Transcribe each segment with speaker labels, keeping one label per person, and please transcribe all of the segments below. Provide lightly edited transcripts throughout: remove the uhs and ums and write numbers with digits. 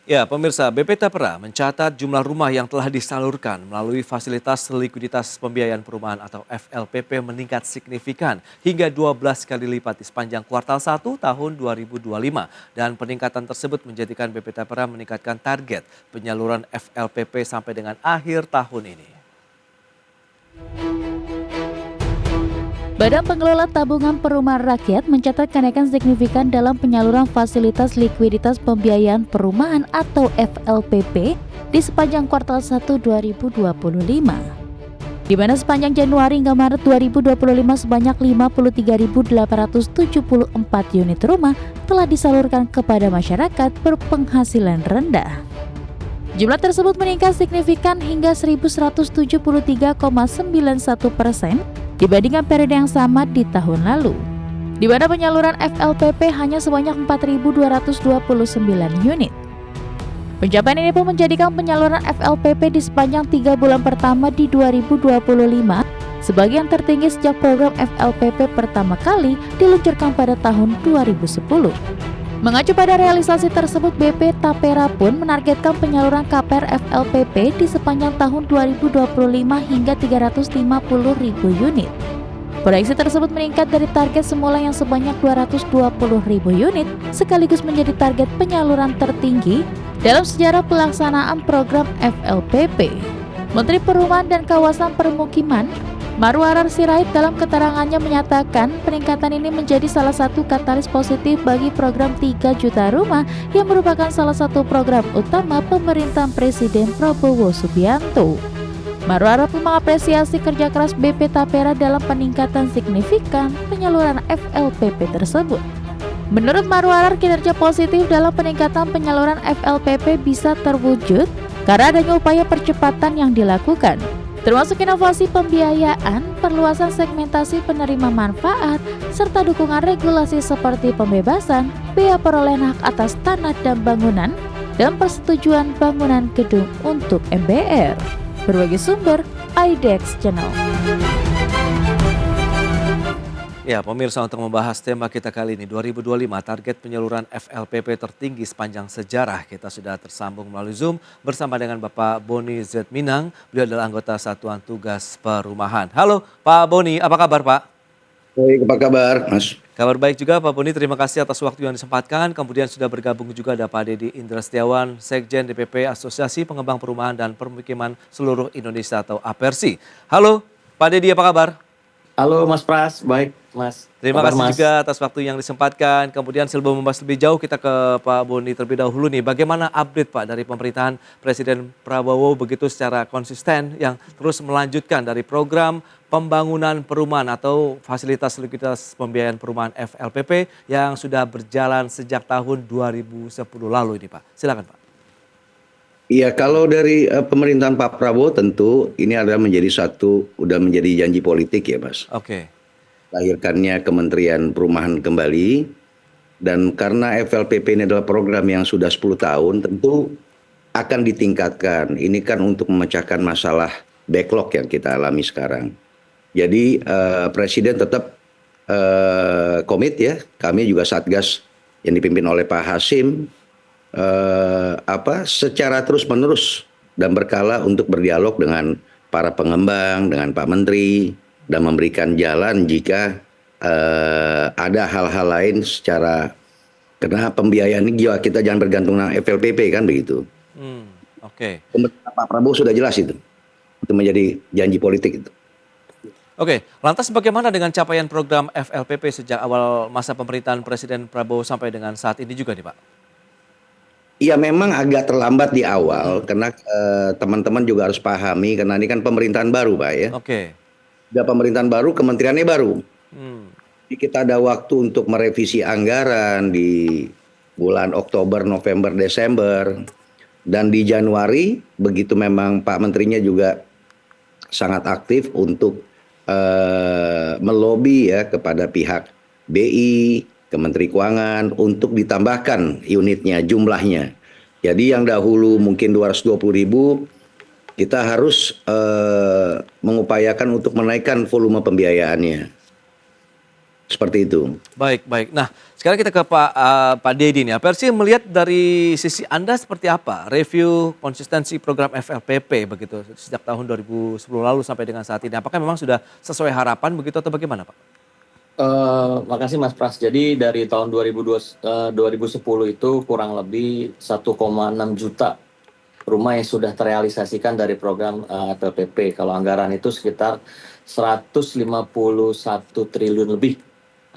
Speaker 1: Ya, pemirsa, BP Tapera mencatat jumlah rumah yang telah disalurkan melalui fasilitas likuiditas pembiayaan perumahan atau FLPP meningkat signifikan hingga 12 kali lipat di sepanjang kuartal 1 tahun 2025. Dan peningkatan tersebut menjadikan BP Tapera meningkatkan target penyaluran FLPP sampai dengan akhir tahun ini.
Speaker 2: Badan Pengelola Tabungan Perumahan Rakyat mencatat kenaikan signifikan dalam penyaluran fasilitas likuiditas pembiayaan perumahan atau FLPP di sepanjang kuartal 1 2025. Di mana sepanjang Januari hingga Maret 2025 sebanyak 53.874 unit rumah telah disalurkan kepada masyarakat berpenghasilan rendah. Jumlah tersebut meningkat signifikan hingga 1.173,91% dibandingkan periode yang sama di tahun lalu, di mana penyaluran FLPP hanya sebanyak 4.229 unit. Pencapaian ini pun menjadikan penyaluran FLPP di sepanjang 3 bulan pertama di 2025 sebagai yang tertinggi sejak program FLPP pertama kali diluncurkan pada tahun 2010. Mengacu pada realisasi tersebut, BP Tapera pun menargetkan penyaluran KPR FLPP di sepanjang tahun 2025 hingga 350.000 unit. Proyeksi tersebut meningkat dari target semula yang sebanyak 220.000 unit, sekaligus menjadi target penyaluran tertinggi dalam sejarah pelaksanaan program FLPP. Menteri Perumahan dan Kawasan Permukiman Marwarar Sirait dalam keterangannya menyatakan peningkatan ini menjadi salah satu katalis positif bagi program 3 juta rumah yang merupakan salah satu program utama pemerintahan Presiden Prabowo Subianto. Marwarar pun mengapresiasi kerja keras BP Tapera dalam peningkatan signifikan penyaluran FLPP tersebut. Menurut Marwarar, kinerja positif dalam peningkatan penyaluran FLPP bisa terwujud karena adanya upaya percepatan yang dilakukan, termasuk inovasi pembiayaan, perluasan segmentasi penerima manfaat, serta dukungan regulasi seperti pembebasan biaya perolehan hak atas tanah dan bangunan, dan persetujuan bangunan gedung untuk MBR. Berbagai sumber, IDEX Channel.
Speaker 1: Ya, pemirsa, untuk membahas tema kita kali ini 2025 target penyaluran FLPP tertinggi sepanjang sejarah. Kita sudah tersambung melalui Zoom bersama dengan Bapak Boni Z Minang. Beliau adalah anggota Satuan Tugas Perumahan. Halo Pak Boni, apa kabar Pak?
Speaker 3: Baik, apa kabar Mas?
Speaker 1: Kabar baik juga Pak Boni, terima kasih atas waktu yang disempatkan. Kemudian sudah bergabung juga ada Pak Dedi Indra Setiawan, Sekjen DPP Asosiasi Pengembang Perumahan dan Permukiman Seluruh Indonesia atau APERSI. Halo Pak Dedi, apa kabar?
Speaker 4: Halo Mas Pras, baik Mas.
Speaker 1: Terima kasih
Speaker 4: Mas?
Speaker 1: juga atas waktu yang disempatkan. Kemudian sebelum membahas lebih jauh, kita ke Pak Boni terlebih dahulu nih. Bagaimana update Pak dari pemerintahan Presiden Prabowo begitu secara konsisten yang terus melanjutkan dari program pembangunan perumahan atau fasilitas likuiditas pembiayaan perumahan FLPP yang sudah berjalan sejak tahun 2010 lalu ini Pak. Silakan Pak.
Speaker 3: Iya, kalau dari pemerintahan Pak Prabowo tentu ini adalah udah menjadi janji politik ya Mas.
Speaker 1: Oke.
Speaker 3: Lahirkannya Kementerian Perumahan kembali, dan karena FLPP ini adalah program yang sudah 10 tahun tentu akan ditingkatkan. Ini kan untuk memecahkan masalah backlog yang kita alami sekarang. Jadi Presiden tetap komit ya, kami juga Satgas yang dipimpin oleh Pak Hasim secara terus-menerus dan berkala untuk berdialog dengan para pengembang, dengan Pak Menteri, dan memberikan jalan jika ada hal-hal lain karena pembiayaan ini juga kita jangan bergantung dengan FLPP kan begitu.
Speaker 1: Oke.
Speaker 3: Pemerintah Pak Prabowo sudah jelas itu menjadi janji politik itu.
Speaker 1: Oke, lantas bagaimana dengan capaian program FLPP sejak awal masa pemerintahan Presiden Prabowo sampai dengan saat ini juga nih Pak?
Speaker 3: Iya, memang agak terlambat di awal karena teman-teman juga harus pahami karena ini kan pemerintahan baru Pak ya.
Speaker 1: Oke.
Speaker 3: Udah pemerintahan baru, kementeriannya baru. Jadi kita ada waktu untuk merevisi anggaran di bulan Oktober, November, Desember. Dan di Januari begitu memang Pak Menterinya juga sangat aktif untuk melobi ya kepada pihak BI, Kementerian Keuangan untuk ditambahkan unitnya, jumlahnya. Jadi yang dahulu mungkin 220.000, kita harus mengupayakan untuk menaikkan volume pembiayaannya. Seperti itu.
Speaker 1: Baik, baik. Nah, sekarang kita ke Pak Dedi nih. Persi melihat dari sisi Anda seperti apa review konsistensi program FLPP begitu sejak tahun 2010 lalu sampai dengan saat ini. Apakah memang sudah sesuai harapan begitu atau bagaimana, Pak?
Speaker 4: Makasih Mas Pras. Jadi dari tahun 2010 itu kurang lebih 1,6 juta rumah yang sudah terrealisasikan dari program FLPP. Kalau anggaran itu sekitar 151 triliun lebih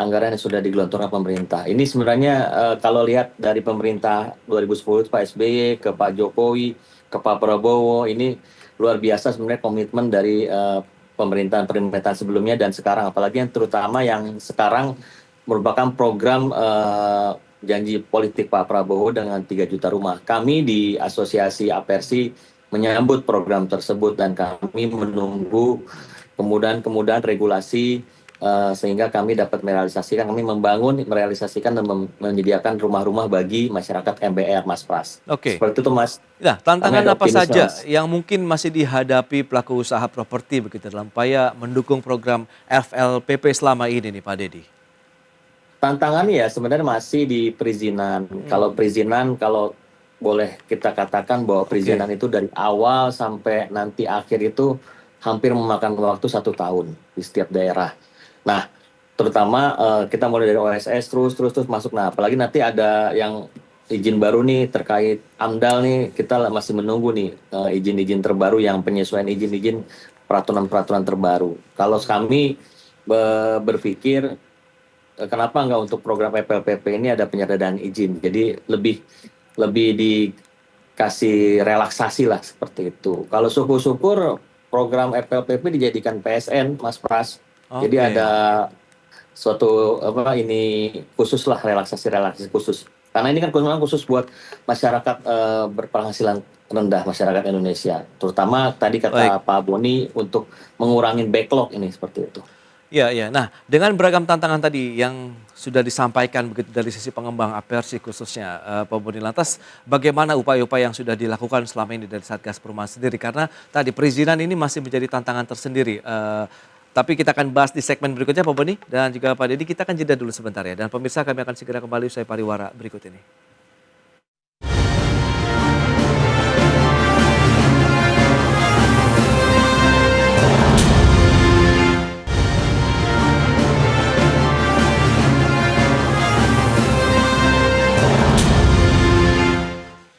Speaker 4: anggaran yang sudah digelontorkan pemerintah. Ini sebenarnya kalau lihat dari pemerintah 2010 itu Pak SBY ke Pak Jokowi ke Pak Prabowo, ini luar biasa sebenarnya komitmen dari pemerintahan sebelumnya dan sekarang, apalagi yang terutama yang sekarang merupakan program janji politik Pak Prabowo dengan 3 juta rumah. Kami di Asosiasi Apersi menyambut program tersebut dan kami menunggu kemudahan regulasi sehingga kami dapat kami merealisasikan dan menyediakan rumah-rumah bagi masyarakat MBR, Mas Pras.
Speaker 1: Oke.
Speaker 4: Seperti itu, Mas.
Speaker 1: Nah, tantangan
Speaker 4: Kami ada
Speaker 1: apa saja
Speaker 4: optimis, Mas.
Speaker 1: yang mungkin masih dihadapi pelaku usaha properti begitu dalam upaya mendukung program FLPP selama ini nih, Pak Dedi?
Speaker 4: Tantangannya ya sebenarnya masih di perizinan. Kalau perizinan, kalau boleh kita katakan bahwa perizinan itu dari awal sampai nanti akhir itu hampir memakan waktu 1 tahun di setiap daerah. Nah, terutama kita mulai dari OSS terus masuk. Nah, apalagi nanti ada yang izin baru nih terkait AMDAL nih, kita masih menunggu nih izin-izin terbaru yang penyesuaian izin-izin peraturan-peraturan terbaru. Kalau kami berpikir kenapa nggak untuk program FLPP ini ada penyederhanaan izin, jadi lebih dikasih relaksasi lah seperti itu. Kalau syukur-syukur program FLPP dijadikan PSN, Mas Pras. Jadi
Speaker 1: Oke.
Speaker 4: ada suatu khusus lah, relaksasi khusus. Karena ini kan khusus buat masyarakat berpenghasilan rendah, masyarakat Indonesia. Terutama tadi kata
Speaker 1: Baik.
Speaker 4: Pak Boni untuk mengurangi backlog ini seperti itu.
Speaker 1: Iya, iya. Nah, dengan beragam tantangan tadi yang sudah disampaikan begitu dari sisi pengembang Apersi khususnya, Pak Boni, lantas bagaimana upaya-upaya yang sudah dilakukan selama ini dari Satgas Perumahan sendiri? Karena tadi perizinan ini masih menjadi tantangan tersendiri. Tapi kita akan bahas di segmen berikutnya, Pak Boni dan juga Pak Dedi. Kita akan jeda dulu sebentar ya. Dan pemirsa, kami akan segera kembali usai pariwara berikut ini.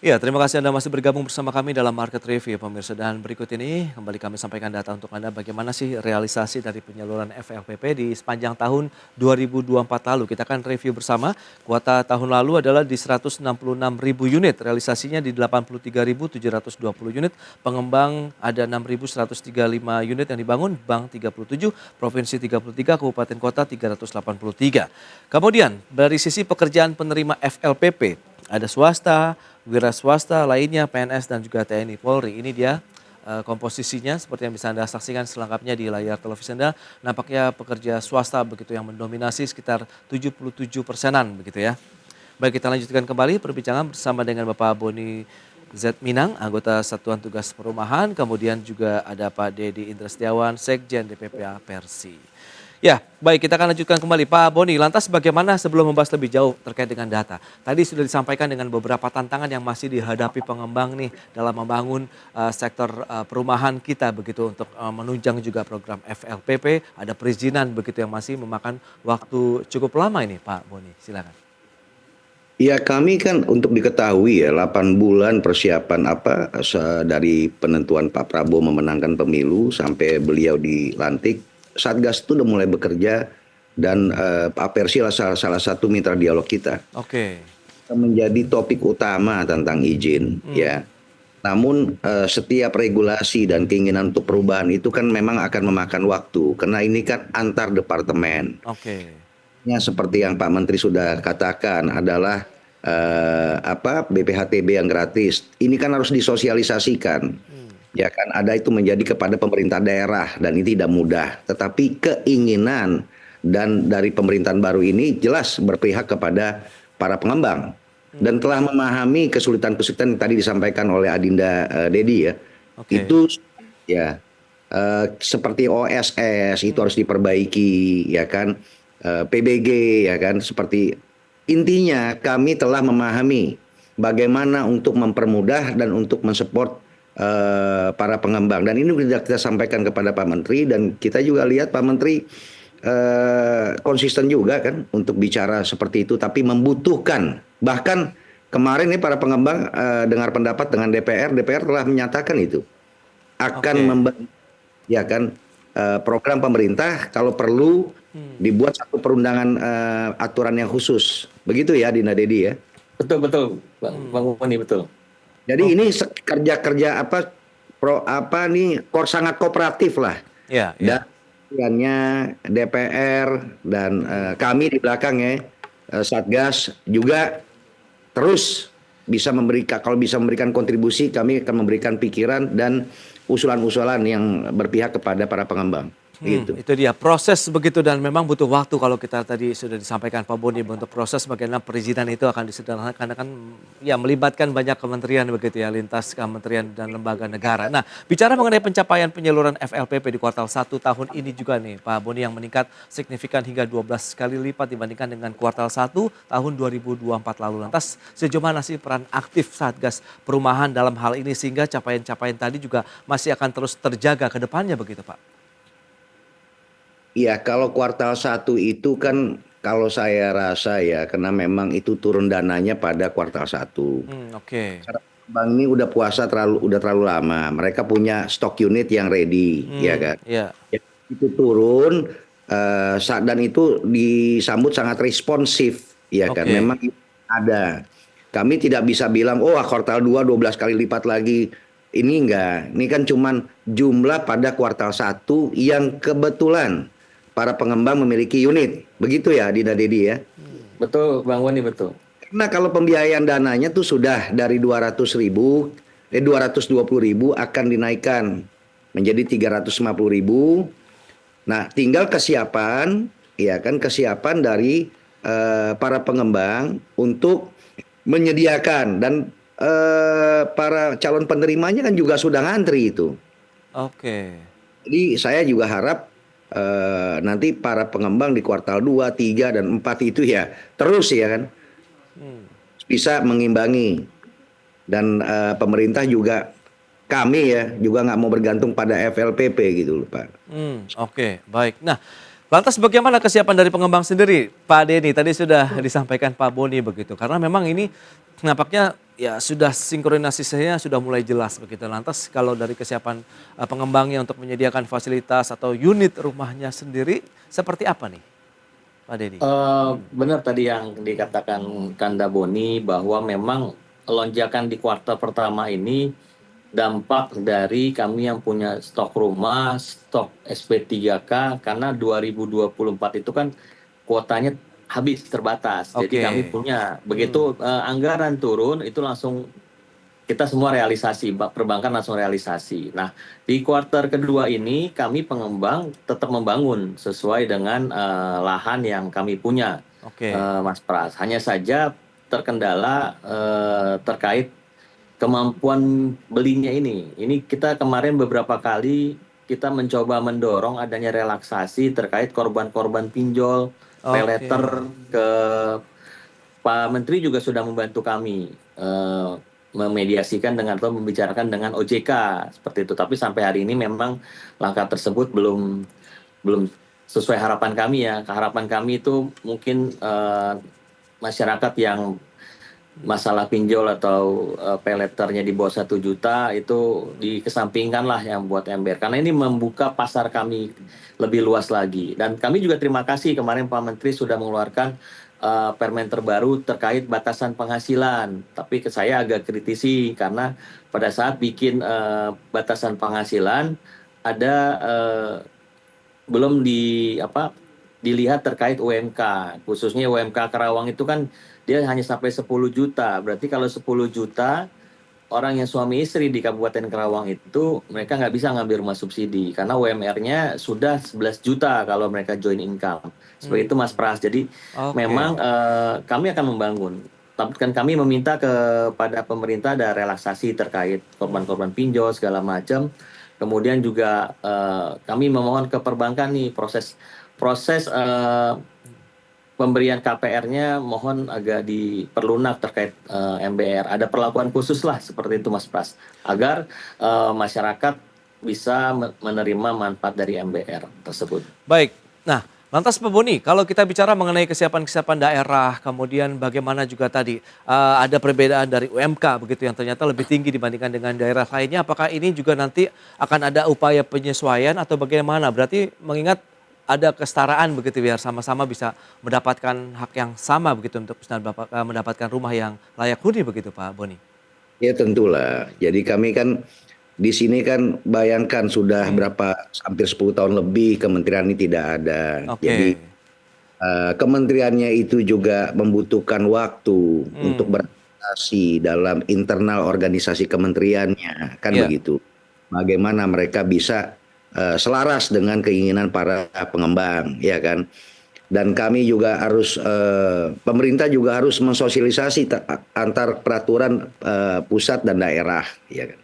Speaker 1: Ya, terima kasih Anda masih bergabung bersama kami dalam Market Review, pemirsa. Dan berikut ini kembali kami sampaikan data untuk Anda bagaimana sih realisasi dari penyaluran FLPP di sepanjang tahun 2024 lalu. Kita akan review bersama. Kuota tahun lalu adalah di 166.000 unit, realisasinya di 83.720 unit. Pengembang ada 6.135 unit yang dibangun, bank 37, provinsi 33, kabupaten kota 383. Kemudian dari sisi pekerjaan penerima FLPP, ada swasta, wira swasta lainnya, PNS dan juga TNI Polri. Ini dia komposisinya seperti yang bisa Anda saksikan selengkapnya di layar televisi Anda. Nampaknya pekerja swasta begitu yang mendominasi sekitar 77%-an begitu ya. Baik, kita lanjutkan kembali perbincangan bersama dengan Bapak Boni Z. Minang, anggota Satuan Tugas Perumahan. Kemudian juga ada Pak Dedi Indra Setiawan, Sekjen DPP Apersi. Ya, baik, kita akan lanjutkan kembali. Pak Boni, lantas bagaimana sebelum membahas lebih jauh terkait dengan data? Tadi sudah disampaikan dengan beberapa tantangan yang masih dihadapi pengembang nih dalam membangun sektor perumahan kita begitu untuk menunjang juga program FLPP. Ada perizinan begitu yang masih memakan waktu cukup lama ini, Pak Boni. Silakan.
Speaker 3: Ya, kami kan untuk diketahui ya 8 bulan persiapan dari penentuan Pak Prabowo memenangkan pemilu sampai beliau dilantik. Satgas itu udah mulai bekerja dan Apersi salah satu mitra dialog kita.
Speaker 1: Oke.
Speaker 3: Menjadi topik utama tentang izin ya. Namun setiap regulasi dan keinginan untuk perubahan itu kan memang akan memakan waktu karena ini kan antar departemen.
Speaker 1: Oke.
Speaker 3: Ya, seperti yang Pak Menteri sudah katakan adalah BPHTB yang gratis. Ini kan harus disosialisasikan. Ya kan, ada itu menjadi kepada pemerintah daerah dan ini tidak mudah. Tetapi keinginan dan dari pemerintahan baru ini jelas berpihak kepada para pengembang dan telah memahami kesulitan-kesulitan yang tadi disampaikan oleh Adinda Dedi ya.
Speaker 1: Oke.
Speaker 3: Itu ya seperti OSS itu harus diperbaiki ya kan. PBG ya kan, seperti intinya kami telah memahami bagaimana untuk mempermudah dan untuk mensupport para pengembang, dan ini sudah kita sampaikan kepada Pak Menteri, dan kita juga lihat Pak Menteri konsisten juga kan untuk bicara seperti itu, tapi membutuhkan, bahkan kemarin nih para pengembang dengar pendapat dengan DPR telah menyatakan itu akan membantu ya kan program pemerintah, kalau perlu dibuat satu perundangan aturan yang khusus, begitu ya Dina Dedi ya.
Speaker 4: Betul Bang Boni, betul.
Speaker 3: Jadi ini kerja sangat kooperatif lah.
Speaker 1: Ya,
Speaker 3: Dan DPR dan kami di belakang ya, Satgas juga terus bisa memberikan kontribusi, kami akan memberikan pikiran dan usulan-usulan yang berpihak kepada para pengembang. Gitu.
Speaker 1: Itu dia proses begitu, dan memang butuh waktu. Kalau kita tadi sudah disampaikan Pak Boni, untuk proses bagaimana perizinan itu akan disederhanakan, karena kan ya melibatkan banyak kementerian begitu ya, lintas kementerian dan lembaga negara. Nah, bicara mengenai pencapaian penyaluran FLPP di kuartal 1 tahun ini juga nih Pak Boni, yang meningkat signifikan hingga 12 kali lipat dibandingkan dengan kuartal 1 tahun 2024 lalu. Lantas sejauh mana sih peran aktif Satgas Perumahan dalam hal ini, sehingga capaian-capaian tadi juga masih akan terus terjaga ke depannya begitu Pak?
Speaker 3: Iya, kalau kuartal 1 itu kan kalau saya rasa ya, karena memang itu turun dananya pada kuartal 1.
Speaker 1: Oke.
Speaker 3: Bank ini udah puasa udah terlalu lama. Mereka punya stok unit yang ready, ya kan.
Speaker 1: Iya.
Speaker 3: Itu turun dan itu disambut sangat responsif, ya kan. Memang ada. Kami tidak bisa bilang kuartal 2 12 kali lipat lagi. Ini enggak. Ini kan cuman jumlah pada kuartal 1 yang kebetulan para pengembang memiliki unit. Begitu ya Dina Dedi ya.
Speaker 4: Betul Bang Boni, betul.
Speaker 3: Karena kalau pembiayaan dananya tuh sudah dari 220.000 akan dinaikkan menjadi 350.000. Nah, tinggal kesiapan dari para pengembang untuk menyediakan, dan para calon penerimanya kan juga sudah ngantri itu.
Speaker 1: Oke.
Speaker 3: Jadi saya juga harap nanti para pengembang di kuartal 2, 3, dan 4 itu ya terus ya kan bisa mengimbangi, dan pemerintah juga, kami ya juga nggak mau bergantung pada FLPP gitu loh Pak.
Speaker 1: Oke, baik. Nah, lantas bagaimana kesiapan dari pengembang sendiri Pak Denny? Tadi sudah disampaikan Pak Boni begitu, karena memang ini nampaknya ya sudah sinkronisasinya sudah mulai jelas begitu. Lantas kalau dari kesiapan pengembangnya untuk menyediakan fasilitas atau unit rumahnya sendiri seperti apa nih Pak Denny?
Speaker 4: Benar tadi yang dikatakan Kanda Boni, bahwa memang lonjakan di kuartal pertama ini dampak dari kami yang punya stok rumah, stok SP3K, karena 2024 itu kan kuotanya habis, terbatas. Jadi kami punya, begitu anggaran turun itu langsung kita semua realisasi, perbankan langsung realisasi. Nah, di kuartal kedua ini kami pengembang tetap membangun sesuai dengan lahan yang kami punya, Mas Pras. Hanya saja terkendala terkait kemampuan belinya ini. Ini kita kemarin beberapa kali kita mencoba mendorong adanya relaksasi terkait korban-korban pinjol, paylater. Ke Pak Menteri juga sudah membantu kami memediasikan dengan atau membicarakan dengan OJK seperti itu. Tapi sampai hari ini memang langkah tersebut belum sesuai harapan kami ya. Harapan kami itu mungkin masyarakat yang masalah pinjol atau payletternya di bawah 1 juta itu dikesampingkan lah yang buat ember, karena ini membuka pasar kami lebih luas lagi. Dan kami juga terima kasih kemarin Pak Menteri sudah mengeluarkan permen terbaru terkait batasan penghasilan. Tapi saya agak kritisi karena pada saat bikin batasan penghasilan ada belum dilihat terkait UMK, khususnya UMK Karawang itu kan dia hanya sampai 10 juta. Berarti kalau 10 juta orang yang suami istri di Kabupaten Karawang itu mereka nggak bisa ngambil rumah subsidi karena UMR-nya sudah 11 juta kalau mereka join income. Seperti itu Mas Pras. Jadi memang kami akan membangun. Tapi kan kami meminta kepada pemerintah ada relaksasi terkait korban-korban pinjol segala macam. Kemudian juga kami memohon ke perbankan nih proses pemberian KPR-nya mohon agak diperlunak terkait MBR. Ada perlakuan khusus lah seperti itu Mas Pras, agar masyarakat bisa menerima manfaat dari MBR tersebut.
Speaker 1: Baik. Nah, lantas Pak Boni, kalau kita bicara mengenai kesiapan-kesiapan daerah, kemudian bagaimana juga tadi ada perbedaan dari UMK begitu yang ternyata lebih tinggi dibandingkan dengan daerah lainnya, apakah ini juga nanti akan ada upaya penyesuaian atau bagaimana? Berarti mengingat ada kesetaraan begitu biar sama-sama bisa mendapatkan hak yang sama begitu untuk bisa mendapatkan rumah yang layak huni begitu Pak Boni.
Speaker 3: Ya tentulah. Jadi kami kan di sini kan bayangkan sudah berapa hampir 10 tahun lebih kementerian ini tidak ada.
Speaker 1: Oke.
Speaker 3: Jadi kementeriannya itu juga membutuhkan waktu untuk beradaptasi dalam internal organisasi kementeriannya, kan
Speaker 1: Iya.
Speaker 3: begitu. Bagaimana mereka bisa selaras dengan keinginan para pengembang, ya kan. Dan kami juga harus pemerintah juga harus mensosialisasi antar peraturan pusat dan daerah, ya kan.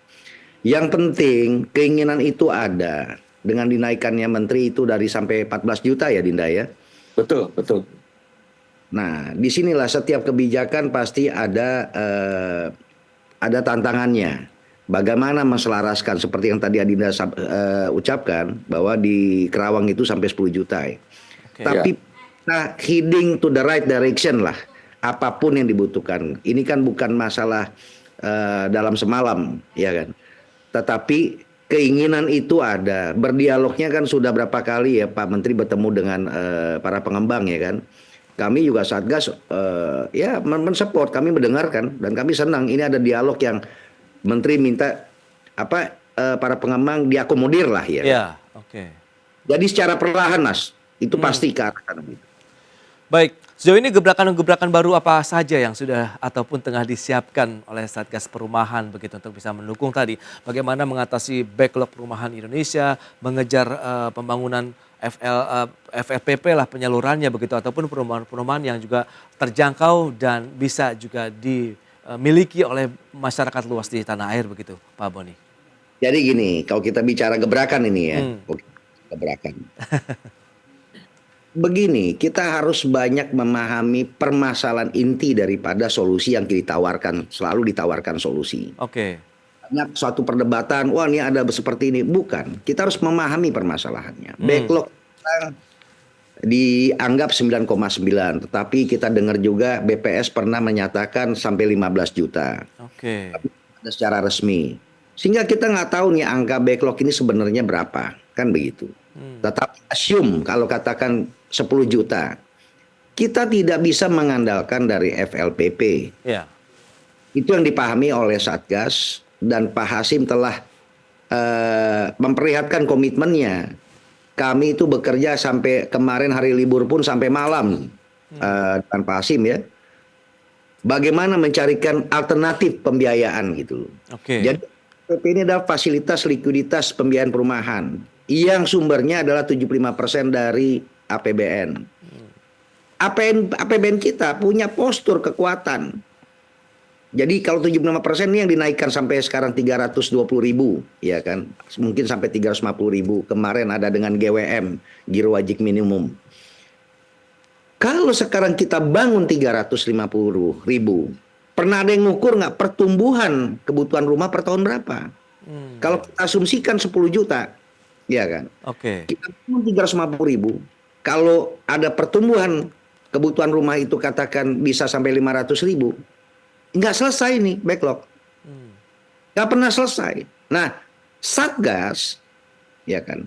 Speaker 3: Yang penting keinginan itu ada. Dengan dinaikannya menteri itu dari sampai 14 juta ya Dinda ya.
Speaker 4: Betul, betul.
Speaker 3: Nah, disinilah setiap kebijakan pasti ada tantangannya. Bagaimana menselaraskan seperti yang tadi Adinda ucapkan bahwa di Kerawang itu sampai 10 juta.
Speaker 1: Oke.
Speaker 3: Tapi kita heading to the right direction lah. Apapun yang dibutuhkan. Ini kan bukan masalah dalam semalam, ya kan. Tetapi keinginan itu ada. Berdialognya kan sudah berapa kali ya Pak Menteri bertemu dengan para pengembang, ya kan. Kami juga Satgas ya mensupport, kami mendengarkan dan kami senang ini ada dialog yang Menteri minta para pengembang diakomodir lah ya.
Speaker 1: Iya, oke.
Speaker 3: Jadi secara perlahan Mas, itu pasti ke arah sana gitu.
Speaker 1: Baik, sejauh ini gebrakan-gebrakan baru apa saja yang sudah ataupun tengah disiapkan oleh Satgas Perumahan begitu untuk bisa mendukung tadi bagaimana mengatasi backlog perumahan Indonesia, mengejar pembangunan FLPP lah penyalurannya begitu ataupun perumahan-perumahan yang juga terjangkau dan bisa juga dimiliki oleh masyarakat luas di tanah air begitu, Pak Boni.
Speaker 3: Jadi gini, kalau kita bicara gebrakan ini ya, gebrakan. Begini, kita harus banyak memahami permasalahan inti daripada solusi yang ditawarkan, selalu ditawarkan solusi.
Speaker 1: Oke.
Speaker 3: Banyak suatu perdebatan, wah ini ada seperti ini. Bukan, kita harus memahami permasalahannya. Backlog dianggap 9,9, tetapi kita dengar juga BPS pernah menyatakan sampai 15 juta.
Speaker 1: Oke.
Speaker 3: Tapi ada secara resmi. Sehingga kita nggak tahu nih angka backlog ini sebenarnya berapa, kan begitu. Tetapi assume kalau katakan 10 juta, kita tidak bisa mengandalkan dari FLPP.
Speaker 1: Ya.
Speaker 3: Itu yang dipahami oleh Satgas dan Pak Hasim telah memperlihatkan komitmennya. Kami itu bekerja sampai kemarin hari libur pun sampai malam dengan Pak Hasim ya. Bagaimana mencarikan alternatif pembiayaan gitu.
Speaker 1: Oke.
Speaker 3: Jadi PP ini adalah fasilitas likuiditas pembiayaan perumahan yang sumbernya adalah 75% dari APBN. APBN kita punya postur kekuatan. Jadi kalau 75% ini yang dinaikkan sampai sekarang 320.000, ya kan? Mungkin sampai 350.000. Kemarin ada dengan GWM, Giro Wajib Minimum. Kalau sekarang kita bangun 350.000, pernah ada yang ngukur nggak pertumbuhan kebutuhan rumah per tahun berapa? Kalau kita asumsikan 10 juta, ya kan?
Speaker 1: Oke.
Speaker 3: Kita bangun 350.000. Kalau ada pertumbuhan kebutuhan rumah itu katakan bisa sampai 500.000, nggak selesai nih backlog. Nggak pernah selesai. Nah, Satgas, ya kan,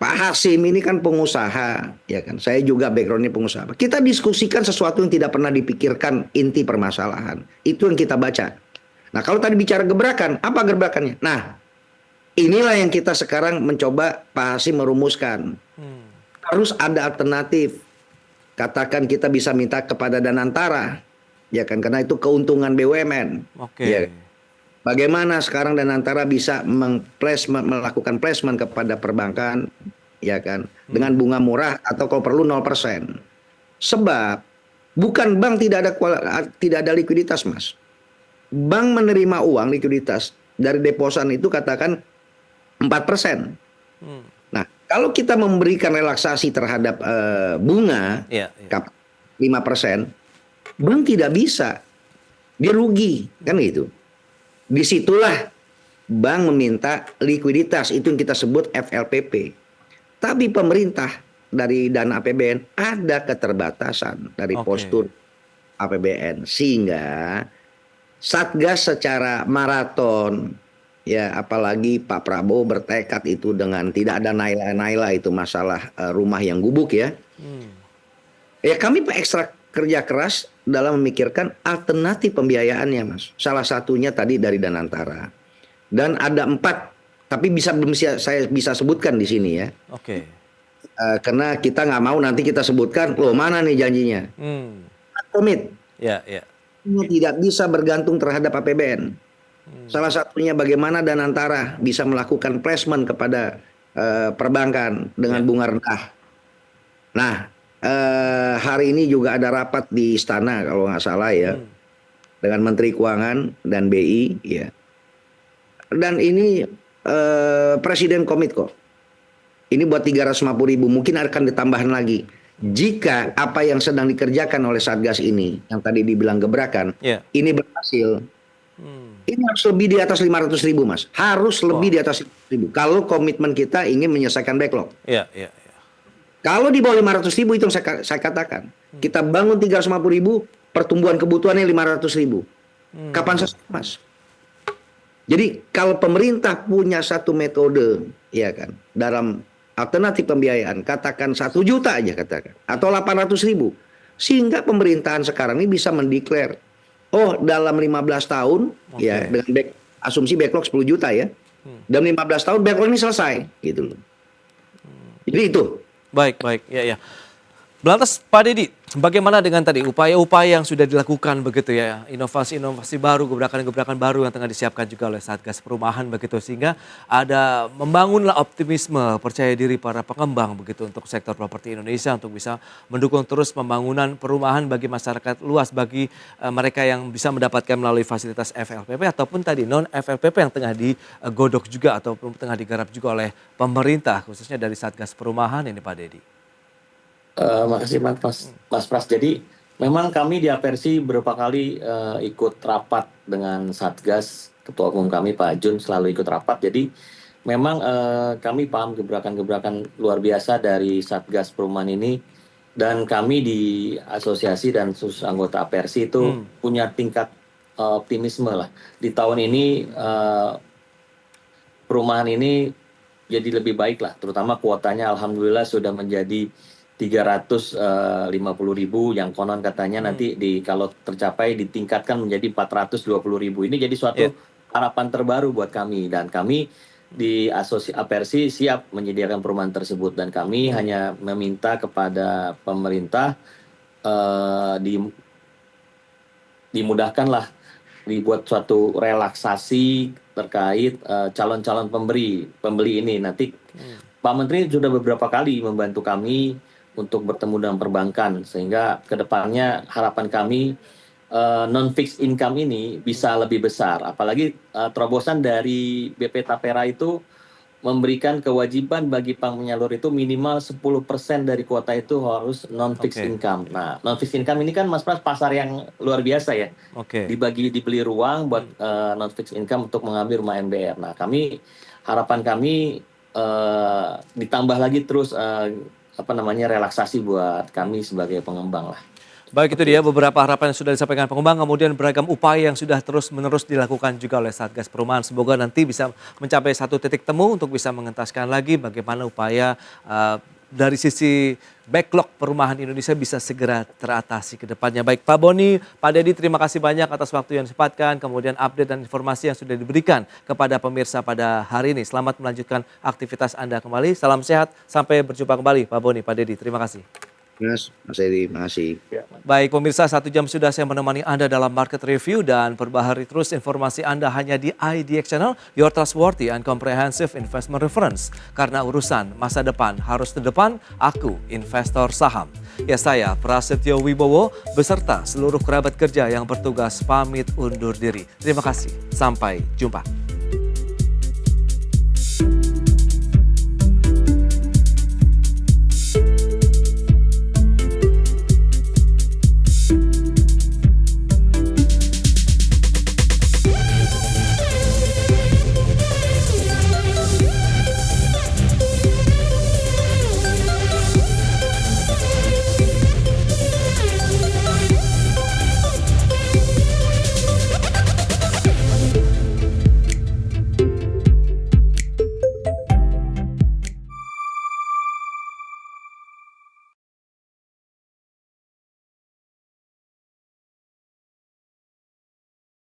Speaker 3: Pak Hasim ini kan pengusaha, ya kan. Saya juga backgroundnya pengusaha. Kita diskusikan sesuatu yang tidak pernah dipikirkan inti permasalahan. Itu yang kita baca. Nah, kalau tadi bicara gebrakan, apa gebrakannya? Nah, inilah yang kita sekarang mencoba Pak Hasim merumuskan. Harus ada alternatif. Katakan kita bisa minta kepada Danantara, ya kan, karena itu keuntungan BUMN.
Speaker 1: Oke.
Speaker 3: Ya. Bagaimana sekarang Danantara bisa melakukan placement kepada perbankan, ya kan, dengan bunga murah atau kalau perlu 0%. Sebab bukan bank tidak ada likuiditas, Mas. Bank menerima uang likuiditas dari deposan itu katakan 4%. Nah, kalau kita memberikan relaksasi terhadap bunga, 5%, bank tidak bisa. Dia rugi, kan gitu. Disitulah bank meminta likuiditas, itu yang kita sebut FLPP. Tapi pemerintah dari dana APBN ada keterbatasan dari
Speaker 1: Oke.
Speaker 3: postur APBN, sehingga Satgas secara maraton, ya apalagi Pak Prabowo bertekad itu dengan tidak ada naila-naila itu masalah rumah yang gubuk ya. Ya kami ekstra kerja keras dalam memikirkan alternatif pembiayaannya, Mas. Salah satunya tadi dari Danantara. Dan ada 4, tapi saya bisa sebutkan di sini ya.
Speaker 1: Oke.
Speaker 3: Karena kita nggak mau nanti kita sebutkan, loh mana nih janjinya? Komit.
Speaker 1: Ya, ya.
Speaker 3: Ini tidak bisa bergantung terhadap APBN. Salah satunya bagaimana Danantara bisa melakukan placement kepada perbankan dengan bunga rendah. Nah, hari ini juga ada rapat di Istana kalau nggak salah ya, dengan Menteri Keuangan dan BI ya. Dan ini Presiden komit kok. Ini buat 350.000, mungkin akan ditambahin lagi. Jika apa yang sedang dikerjakan oleh Satgas ini, yang tadi dibilang gebrakan, ini berhasil, ini harus lebih di atas 500.000, Mas. Harus lebih di atas 500.000. Kalau komitmen kita ingin menyelesaikan backlog.
Speaker 1: Iya, iya.
Speaker 3: Kalau di bawah 500.000 itu yang saya katakan. Kita bangun 350.000, pertumbuhan kebutuhannya 500.000. Kapan selesai, Mas? Jadi kalau pemerintah punya satu metode, ya kan, dalam alternatif pembiayaan, katakan 1 juta aja katakan, atau 800.000, sehingga pemerintahan sekarang ini bisa mendeklar, oh dalam 15 tahun, ya dengan asumsi backlog 10 juta ya, dalam 15 tahun backlog ini selesai, gitu loh. Jadi itu.
Speaker 1: Baik, baik, ya, ya. Lantas Pak Dedi, bagaimana dengan tadi upaya-upaya yang sudah dilakukan begitu ya, inovasi-inovasi baru, gebrakan-gebrakan baru yang tengah disiapkan juga oleh Satgas Perumahan begitu, sehingga ada membangunlah optimisme, percaya diri para pengembang begitu untuk sektor properti Indonesia untuk bisa mendukung terus pembangunan perumahan bagi masyarakat luas, bagi mereka yang bisa mendapatkan melalui fasilitas FLPP ataupun tadi non FLPP yang tengah digodok juga ataupun tengah digarap juga oleh pemerintah khususnya dari Satgas Perumahan ini Pak Dedi.
Speaker 4: Makasih Mas Pras. Jadi memang kami di Apersi beberapa kali ikut rapat dengan Satgas, Ketua Umum kami Pak Jun selalu ikut rapat. Jadi memang kami paham gebrakan-gebrakan luar biasa dari Satgas Perumahan ini, dan kami di asosiasi dan khusus anggota Apersi itu punya tingkat optimisme lah. Di tahun ini perumahan ini jadi lebih baik lah, terutama kuotanya alhamdulillah sudah menjadi 350.000 yang konon katanya nanti kalau tercapai ditingkatkan menjadi 420.000. Ini jadi suatu harapan terbaru buat kami, dan kami di Apersi siap menyediakan perumahan tersebut, dan kami hanya meminta kepada pemerintah dimudahkanlah, dibuat suatu relaksasi terkait calon-calon pembeli ini. Nanti Pak Menteri sudah beberapa kali membantu kami untuk bertemu dengan perbankan, sehingga kedepannya harapan kami non-fixed income ini bisa lebih besar. Apalagi terobosan dari BP Tapera itu memberikan kewajiban bagi bank penyalur itu minimal 10% dari kuota itu harus non-fixed income. Nah, non-fixed income ini kan Mas Pras pasar yang luar biasa ya. Dibeli ruang buat non-fixed income untuk mengambil rumah MBR. Nah, harapan kami ditambah lagi terus relaksasi buat kami sebagai pengembang lah.
Speaker 1: Baik, itu dia beberapa harapan yang sudah disampaikan pengembang, kemudian beragam upaya yang sudah terus-menerus dilakukan juga oleh Satgas Perumahan. Semoga nanti bisa mencapai satu titik temu untuk bisa mengentaskan lagi bagaimana upaya dari sisi backlog perumahan Indonesia bisa segera teratasi ke depannya. Baik Pak Boni, Pak Dedi, terima kasih banyak atas waktu yang disempatkan, kemudian update dan informasi yang sudah diberikan kepada pemirsa pada hari ini. Selamat melanjutkan aktivitas Anda kembali. Salam sehat, sampai berjumpa kembali Pak Boni, Pak Dedi, terima kasih.
Speaker 3: Mas Edi, makasih.
Speaker 1: Baik pemirsa, 1 jam sudah saya menemani Anda dalam Market Review, dan perbaharui terus informasi Anda hanya di IDX Channel, your trustworthy and comprehensive investment reference. Karena urusan masa depan harus terdepan, aku investor saham. Ya, saya Prasetyo Wibowo beserta seluruh kerabat kerja yang bertugas pamit undur diri. Terima kasih, sampai jumpa.